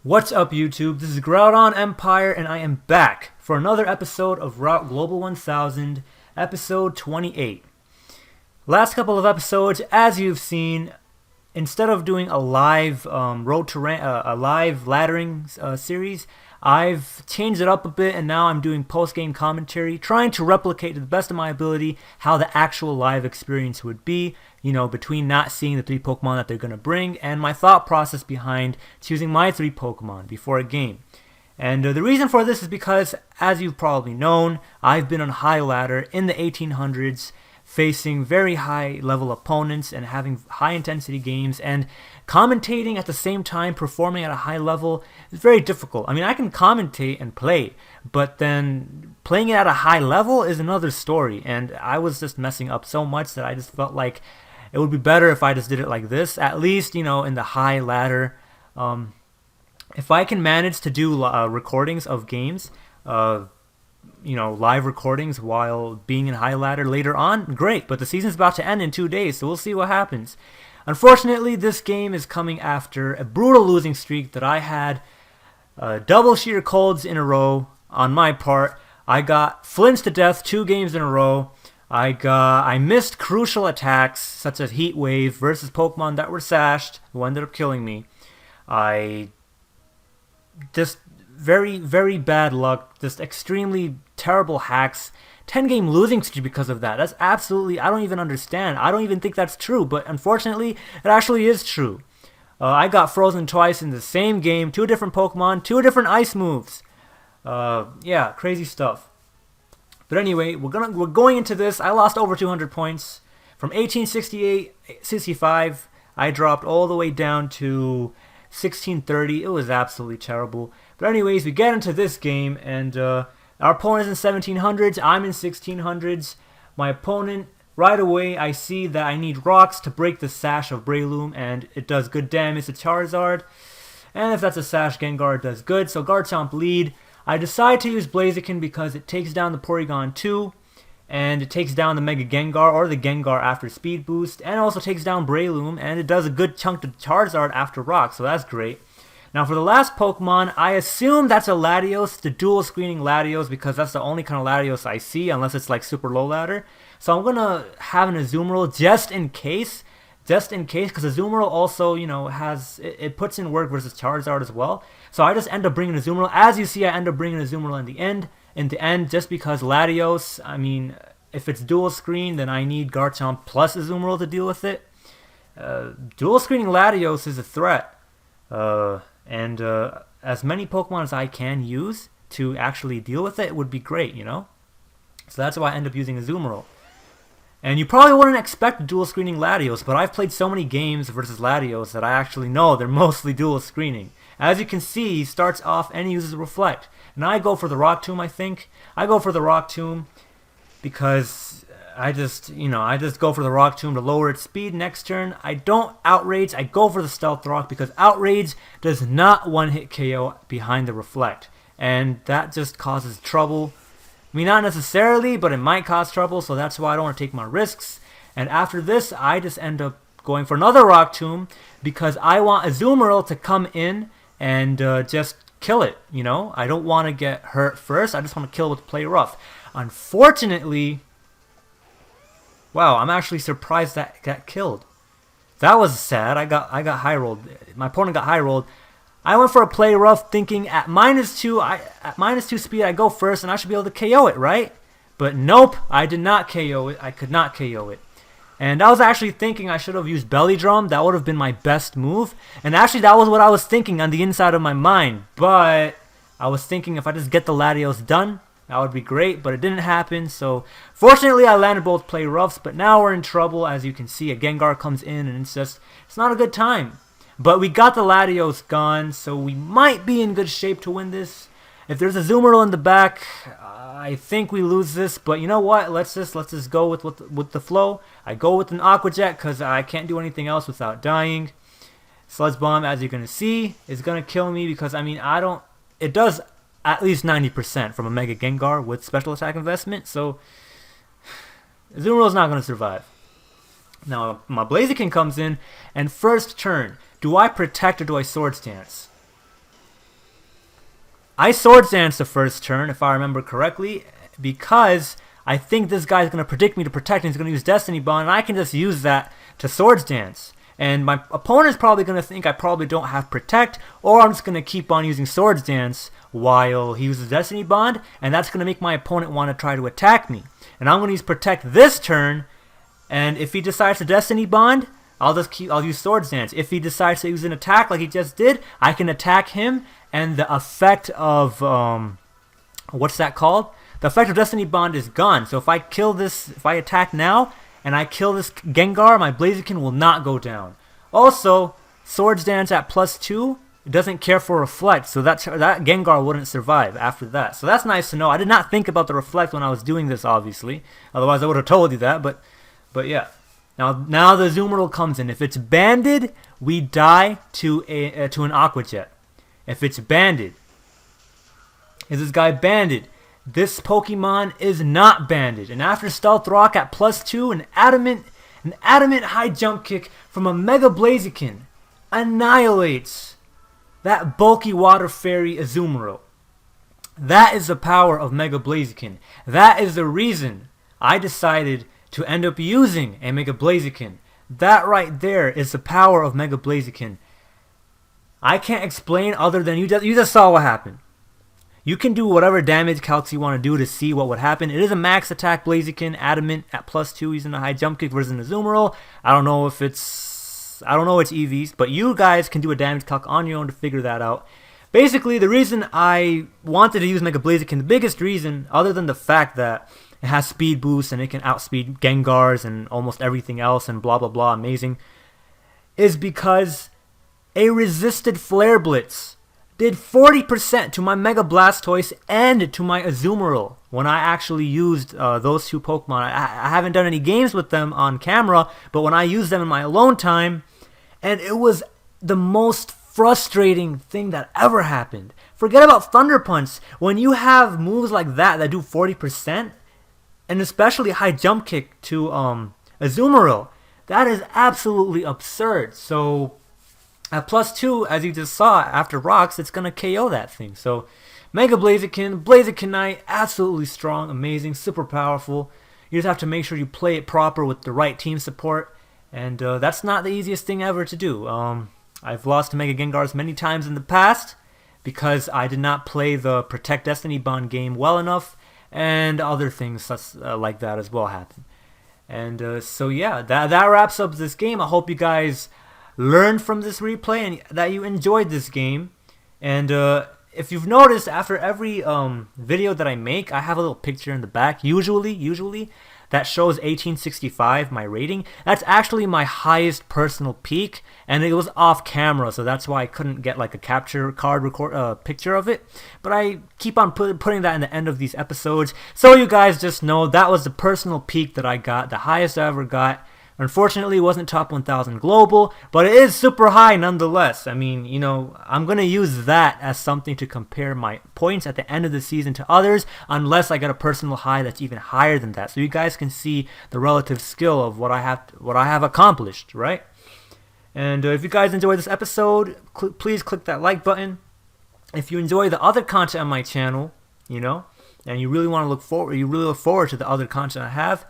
What's up, YouTube? This is GroudonEmpire, and I am back for another episode of Route Global 1000, episode 28. Last couple of episodes, as you've seen, instead of doing a live laddering series, I've changed it up a bit, and now I'm doing post-game commentary, trying to replicate to the best of my ability how the actual live experience would be, you know, between not seeing the 3 Pokemon that they're going to bring, and my thought process behind choosing my 3 Pokemon before a game. And the reason for this is because, as you've probably known, I've been on high ladder in the 1800s, facing very high level opponents and having high intensity games, and commentating at the same time, performing at a high level is very difficult. I mean, I can commentate and play, but then playing it at a high level is another story, and I was just messing up so much that I just felt like it would be better if I just did it like this, at least, you know, in the high ladder. If I can manage to do recordings of games, you know, live recordings while being in high ladder later on, great, but the season's about to end in 2 days, so we'll see what happens. Unfortunately, this game is coming after a brutal losing streak that I had double sheer colds in a row on my part. I got flinched to death 2 games in a row. I missed crucial attacks such as Heat Wave versus Pokemon that were sashed, who ended up killing me. I just very, very bad luck, just extremely terrible hacks, 10-game losing streak because of that. That's absolutely, I don't even understand. I don't even think that's true, but unfortunately, it actually is true. I got frozen twice in the same game, 2 different Pokemon, 2 different ice moves. Yeah, crazy stuff. But anyway, we're going into this. I lost over 200 points. From 1865, I dropped all the way down to 1630. It was absolutely terrible. But anyways, we get into this game, and our opponent is in 1700s. I'm in 1600s. My opponent, right away, I see that I need rocks to break the sash of Breloom, and it does good damage to Charizard. And if that's a sash, Gengar, it does good. So Garchomp lead. I decide to use Blaziken because it takes down the Porygon 2, and it takes down the Mega Gengar, or the Gengar after Speed Boost, and it also takes down Breloom, and it does a good chunk to Charizard after Rock, so that's great. Now for the last Pokemon, I assume that's a Latios, the dual screening Latios, because that's the only kind of Latios I see, unless it's like super low ladder. So I'm going to have an Azumarill just in case, because Azumarill also, you know, it puts in work versus Charizard as well. So I just end up bringing Azumarill. As you see, I end up bringing Azumarill in the end, just because Latios, I mean, if it's dual screen, then I need Garchomp plus Azumarill to deal with it. Dual screening Latios is a threat. And as many Pokemon as I can use to actually deal with it would be great, you know? So that's why I end up using Azumarill. And you probably wouldn't expect dual screening Latios, but I've played so many games versus Latios that I actually know they're mostly dual screening. As you can see, he starts off and he uses Reflect. And I go for the Rock Tomb, I think. I go for the Rock Tomb because I just go for the Rock Tomb to lower its speed next turn. I don't Outrage. I go for the Stealth Rock because Outrage does not one-hit KO behind the Reflect. And that just causes trouble. I mean, not necessarily, but it might cause trouble, so that's why I don't want to take my risks. And after this, I just end up going for another Rock Tomb because I want Azumarill to come in and just kill it, you know? I don't want to get hurt first. I just want to kill with Play Rough. Unfortunately, wow, I'm actually surprised that got killed. That was sad. I got high rolled. My opponent got high rolled. I went for a Play Rough thinking at -2 speed I go first and I should be able to KO it, right? But nope, I did not KO it. I could not KO it. And I was actually thinking I should have used Belly Drum. That would have been my best move. And actually that was what I was thinking on the inside of my mind. But I was thinking if I just get the Latios done, that would be great, but it didn't happen. So fortunately I landed both Play Roughs, but now we're in trouble. As you can see, a Gengar comes in and it's not a good time. But we got the Latios gone, so we might be in good shape to win this. If there's a Azumarill in the back, I think we lose this. But you know what? Let's just go with the flow. I go with an Aqua Jet because I can't do anything else without dying. Sludge Bomb, as you're gonna see, is gonna kill me because I mean it does at least 90% from a Mega Gengar with special attack investment. So Azumarill's not gonna survive. Now my Blaziken comes in, and first turn. Do I protect or do I Swords Dance? I Swords Dance the first turn, if I remember correctly, because I think this guy's going to predict me to protect, and he's going to use Destiny Bond, and I can just use that to Swords Dance. And my opponent's probably going to think I probably don't have Protect, or I'm just going to keep on using Swords Dance while he uses Destiny Bond, and that's going to make my opponent want to try to attack me. And I'm going to use Protect this turn, and if he decides to Destiny Bond, I'll use Swords Dance. If he decides to use an attack like he just did, I can attack him, and the effect of what's that called? The effect of Destiny Bond is gone. So if I attack now and I kill this Gengar, my Blaziken will not go down. Also, Swords Dance at +2, it doesn't care for Reflect, so that Gengar wouldn't survive after that. So that's nice to know. I did not think about the Reflect when I was doing this, obviously. Otherwise, I would have told you that. But yeah. Now the Azumarill comes in. If it's banded, we die to an Aqua Jet. If it's banded, is this guy banded? This Pokemon is not banded. And after Stealth Rock at +2, an adamant high jump kick from a Mega Blaziken annihilates that bulky Water Fairy Azumarill. That is the power of Mega Blaziken. That is the reason I decided to end up using a Mega Blaziken. That right there is the power of Mega Blaziken. I can't explain other than you just saw what happened. You can do whatever damage calcs you want to do to see what would happen. It is a max attack Blaziken, adamant at +2 using a high jump kick versus an Azumarill. I don't know its EVs, but you guys can do a damage calc on your own to figure that out. Basically, the reason I wanted to use Mega Blaziken, the biggest reason, other than the fact that it has speed boost and it can outspeed Gengars and almost everything else and blah blah blah amazing, is because a resisted Flare Blitz did 40% to my Mega Blastoise and to my Azumarill when I actually used those two Pokemon. I haven't done any games with them on camera, but when I used them in my alone time, and it was the most frustrating thing that ever happened. Forget about Thunder Punch. When you have moves like that do 40%, and especially high jump kick to Azumarill, that is absolutely absurd. So at +2, as you just saw, after rocks, it's going to KO that thing. So Mega Blaziken, Blazikenite, absolutely strong, amazing, super powerful. You just have to make sure you play it proper with the right team support. And that's not the easiest thing ever to do. I've lost to Mega Gengars many times in the past because I did not play the Protect Destiny Bond game well enough. And other things like that as well happen. And so yeah, that wraps up this game. I hope you guys learned from this replay and that you enjoyed this game. And if you've noticed, after every video that I make, I have a little picture in the back, usually that shows 1865, my rating. That's actually my highest personal peak, and it was off camera, so that's why I couldn't get like a capture card picture of it. But I keep on putting that in the end of these episodes, so you guys just know that was the personal peak that I got, the highest I ever got. Unfortunately, it wasn't top 1000 global, but it is super high nonetheless. I mean, you know, I'm going to use that as something to compare my points at the end of the season to others, unless I get a personal high that's even higher than that. So you guys can see the relative skill of what I have accomplished, right? And if you guys enjoyed this episode, please click that like button. If you enjoy the other content on my channel, you know, and you really look forward to the other content I have,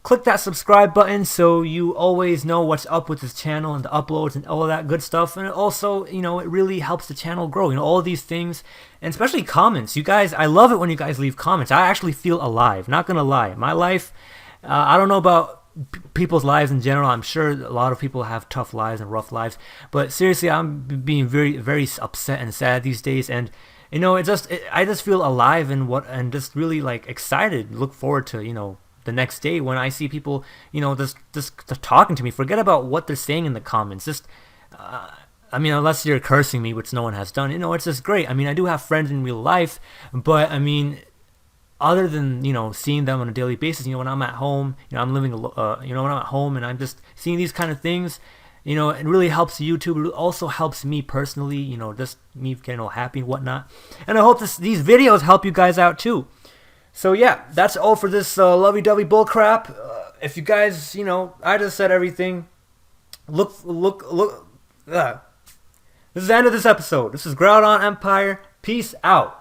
click that subscribe button so you always know what's up with this channel and the uploads and all of that good stuff. And it also, you know, it really helps the channel grow, you know, all of these things, and especially comments. You guys, I love it when you guys leave comments. I actually feel alive, not gonna lie. My life, I don't know about people's lives in general. I'm sure a lot of people have tough lives and rough lives, but seriously, I'm being very, very upset and sad these days. And you know, I just feel alive and just really like excited, look forward to, you know, the next day when I see people, you know, just talking to me. Forget about what they're saying in the comments. Just, I mean, unless you're cursing me, which no one has done, you know, it's just great. I mean, I do have friends in real life, but I mean, other than, you know, seeing them on a daily basis, you know, when I'm at home, you know, I'm living, you know, when I'm at home and I'm just seeing these kind of things, you know, it really helps YouTube. It also helps me personally, you know, just me getting all happy and whatnot. And I hope these videos help you guys out too. So yeah, that's all for this lovey-dovey bullcrap. If you guys, you know, I just said everything. Look. This is the end of this episode. This is GroudonEmpire Peace out.